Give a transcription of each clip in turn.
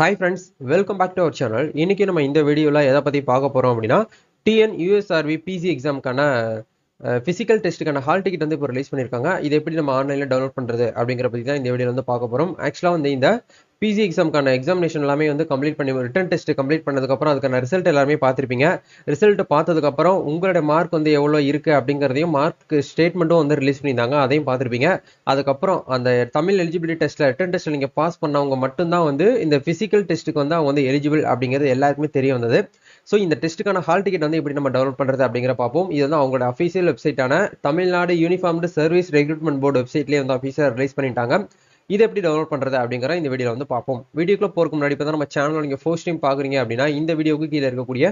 Hi friends, welcome back to our channel. இன்னைக்கு நம்ம இந்த வீடியோல எதை பத்தி பார்க்க போறோம் அப்படின்னா TN USRV PC எக்ஸாம்க்கான பிசிக்கல் டெஸ்ட்டுக்கான ஹால் டிக்கெட் வந்து இப்போ ரிலீஸ் பண்ணியிருக்காங்க. இது எப்படி நம்ம ஆன்லைனில் டவுன்லோட் பண்ணுறது அப்படிங்கிற பற்றி தான் இந்த வீடியோவில் வந்து பார்க்க போகிறோம். ஆக்சுவலாக வந்து இந்த பிஜி எக்ஸாம்க்கான எக்ஸாமினேஷன் எல்லாமே வந்து கம்ப்ளீட் பண்ணி ரிட்டன் டெஸ்ட் கம்ப்ளீட் பண்ணதுக்கப்புறம் அதுக்கான ரிசல்ட் எல்லாமே பார்த்துருப்பீங்க. ரிசல்ட் பார்த்ததுக்கப்புறம் உங்களோட மார்க் வந்து எவ்வளோ இருக்குது அப்படிங்கிறதையும் மார்க் ஸ்டேட்மெண்ட்டும் வந்து ரிலீஸ் பண்ணியிருந்தாங்க, அதையும் பார்த்துருப்பீங்க. அதுக்கப்புறம் அந்த தமிழ் எலிஜிபிலிட்டி டெஸ்ட்டில் ரிட்டன் டெஸ்ட்டில் நீங்கள் பாஸ் பண்ணவங்க மட்டும்தான் வந்து இந்த ஃபிசிக்கல் டெஸ்ட்டுக்கு வந்து அவங்க வந்து எலிஜிபிள் அப்படிங்கிறது எல்லாருக்குமே தெரிய வந்தது. ஸோ இந்த டெஸ்ட்டுக்கான ஹால் டிக்கெட் வந்து எப்படி நம்ம டவுன்லோட் பண்ணுறது அப்படிங்கிற பார்ப்போம். இது வந்து அவங்களோட அஃபீஷியல் வெப்சைட்டான Tamil Nadu uniformed service recruitment board வெப்சைட்லேயே வந்து அஃபீஷியல் ரிலீஸ் பண்ணிட்டாங்க. இது எப்படி டவுன்லோட் பண்ணுறது அப்படிங்கிற இந்த வீடியோவில் வந்து பார்ப்போம். வீடியோக்குள்ள போறதுக்கு முன்னாடி இப்போ தான் நம்ம சேனல் நீங்கள் ஃபர்ஸ்ட் டைம் பார்க்குறீங்க அப்படின்னா இந்த வீடியோக்கு கீழே இருக்கக்கூடிய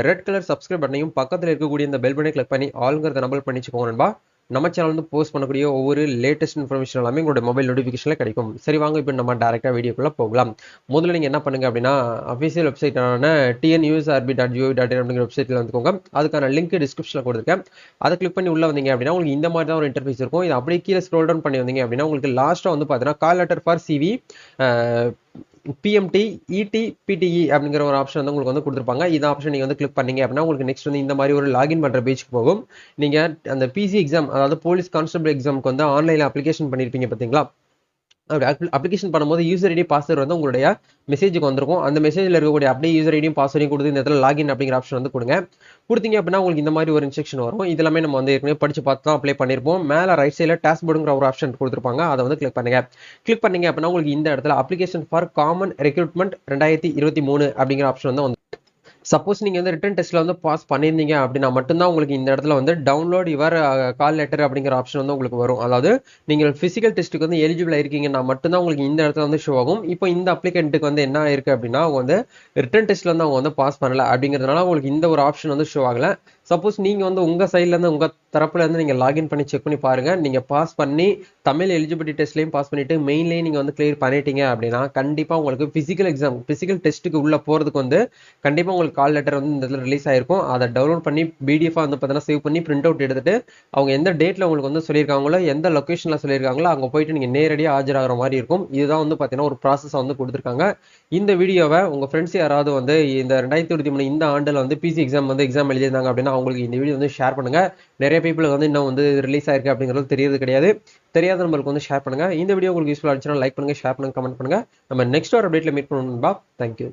ரெட் கலர் சப்ஸ்கிரைப் பட்டனையும் பக்கத்தில் இருக்கக்கூடிய இந்த பெல் பட்டனை கிளிக் பண்ணி ஆளுங்கிறத நம்பர் பண்ணிச்சுக்கோங்க நண்பா. நம்ம சேனல் வந்து போஸ்ட் பண்ணக்கூடிய ஒவ்வொரு லேட்டஸ்ட் இன்ஃபர்மேஷன் எல்லாமே உங்களோட மொபைல் நோட்டிஃபிகேஷனில் கிடைக்கும். சரி வாங்க இப்போ நம்ம டேரெக்டாக வீடியோக்குள்ளே போகலாம். முதல்ல நீங்கள் என்ன பண்ணுங்க அப்படின்னா அஃபீஷியல் வெப்சைட்டான tnusrb.gov.in அப்படிங்கிற வெப்சைட்டில் வந்துக்கோங்க. அதுக்கான லிங்க் டிஸ்கிரிப்ஷனில் கொடுத்துருக்கேன். அதை கிளிக் பண்ணி உள்ள வந்தீங்க அப்படின்னா உங்களுக்கு இந்த மாதிரி தான் ஒரு இன்டர்ஃபேஸ் இருக்கும். இது அப்படியே கீழே ஸ்க்ரோல் டவுன் பண்ணி வந்தீங்க அப்படின்னா உங்களுக்கு லாஸ்ட்டாக வந்து பார்த்தீங்கன்னா call letter for CV PMT ET PTE அப்படிங்கிற ஒரு ஆப்ஷன் வந்து உங்களுக்கு வந்து கொடுத்துருப்பாங்க. இந்த ஆப்ஷன் நீங்கள் வந்து கிளிக் பண்ணீங்க அப்படின்னா உங்களுக்கு நெக்ஸ்ட் வந்து இந்த மாதிரி ஒரு லாகின் பண்ணுற பேஜ்க்கு போகும். நீங்கள் அந்த பிசி எக்ஸாம், அதாவது போலீஸ் கான்ஸ்டபிள் எக்ஸாமுக்கு வந்து ஆன்லைனில் அப்ளிகேஷன் பண்ணியிருப்பீங்க பார்த்தீங்களா? அப்படி அப்ளிகேஷன் பண்ணும்போது யூசர் ஐடி பாஸ்வேர்டு வந்து உங்களுடைய மெசேஜுக்கு வந்திருக்கும். அந்த மெசேஜில் இருக்கக்கூடிய அப்படியே யூசர் ஐடியும் பாஸ்வேர்டையும் கொடுத்து இந்த இடத்துல லாகின் அப்படிங்கிற ஆப்ஷன் வந்து கொடுங்க. கொடுத்தீங்க அப்படின்னா உங்களுக்கு இந்த மாதிரி ஒரு இன்ஸ்ட்ரக்ஷன் வரும். இது எல்லாமே நம்ம வந்து ஏற்கனவே படிச்சு பார்த்து தான் அப்ளை பண்ணியிருப்போம். மேலே ரைட் சைடில் டாஸ்க்போர்டுங்கிற ஒரு ஆப்ஷன் கொடுத்துருப்பாங்க, அதை வந்து கிளிக் பண்ணுங்க. கிளிக் பண்ணீங்க அப்படின்னா உங்களுக்கு இந்த இடத்துல அப்ளிகேஷன் ஃபார் காமன் ரெக்ரூட்மெண்ட் 2023 அப்படிங்கிற ஆப்ஷன் வந்து சப்போஸ் நீங்கள் வந்து ரிட்டன் டெஸ்ட்டில் வந்து பாஸ் பண்ணியிருந்தீங்க அப்படின்னா மட்டும்தான் உங்களுக்கு இந்த இடத்துல வந்து டவுன்லோட் யுவர் கால் லெட்டர் அப்படிங்கிற ஆப்ஷன் வந்து உங்களுக்கு வரும். அதாவது நீங்கள் ஃபிசிக்கல் டெஸ்ட்டுக்கு வந்து எலிஜிபிள் இருக்கீங்கன்னா மட்டும்தான் உங்களுக்கு இந்த இடத்துல வந்து ஷோ ஆகும். இப்போ இந்த அப்ளிகண்ட்டுக்கு வந்து என்ன இருக்குது அப்படின்னா அவங்க வந்து ரிட்டன் டெஸ்ட்டில் வந்து அவங்க வந்து பாஸ் பண்ணல அப்படிங்கிறதுனால உங்களுக்கு இந்த ஒரு ஆப்ஷன் வந்து ஷோ ஆகலை. சப்போஸ் நீங்கள் வந்து உங்கள் சைட்லேருந்து உங்கள் தரப்புலேருந்து நீங்கள் லாகின் பண்ணி செக் பண்ணி பாருங்கள். நீங்கள் பாஸ் பண்ணி தமிழ் எலிஜிபிலிட்டி டெஸ்ட்லையும் பாஸ் பண்ணிவிட்டு மெயின்லேயும் நீங்கள் வந்து கிளியர் பண்ணிட்டீங்க அப்படின்னா கண்டிப்பாக உங்களுக்கு ஃபிசிக்கல் டெஸ்ட்டுக்கு உள்ளே போகிறதுக்கு வந்து கண்டிப்பாக உங்களுக்கு கால் லெட்டர் வந்து இந்த இடத்துல ரிலீஸ் ஆயிருக்கும். அதை டவுன்லோட் பண்ணி பிடிஎஃபாக வந்து பார்த்தீங்கன்னா சேவ் பண்ணி பிரிண்ட் அவுட் எடுத்துட்டு அவங்க எந்த டேட்டில் உங்களுக்கு வந்து சொல்லியிருக்காங்களோ எந்த லொக்கேஷனில் சொல்லியிருக்காங்களோ அங்கே போயிட்டு நீங்கள் நேரடியாக ஆஜராகிற மாதிரி இருக்கும். இதுதான் வந்து பார்த்தீங்கன்னா ஒரு ப்ராசஸை வந்து கொடுத்துருக்காங்க. இந்த வீடியோவை உங்கள் ஃப்ரெண்ட்ஸ் யாராவது வந்து இந்த 2023 இந்த ஆண்டில் வந்து பிசி எக்ஸாம் வந்து எக்ஸாம் எழுதியிருந்தாங்க அப்படின்னா அவங்களுக்கு இந்த வீடியோ வந்து ஷேர் பண்ணுங்க. நிறைய பீப்புளுக்கு வந்து இன்னும் வந்து ரிலீஸ் ஆயிருக்கு அப்படிங்கிறது தெரியறது கிடையாது. தெரியாத நம்பருக்கு வந்து ஷேர் பண்ணுங்க. இந்த வீடியோ உங்களுக்கு யூஸ்ஃபுல்லாக இருந்துச்சுன்னா லைக் பண்ணுங்க, ஷேர் பண்ணுங்க, கமெண்ட் பண்ணுங்க. நம்ம நெக்ஸ்ட் ஒரு அப்டேட்ல மீட் பண்ணணும்பா. தேங்க்யூ.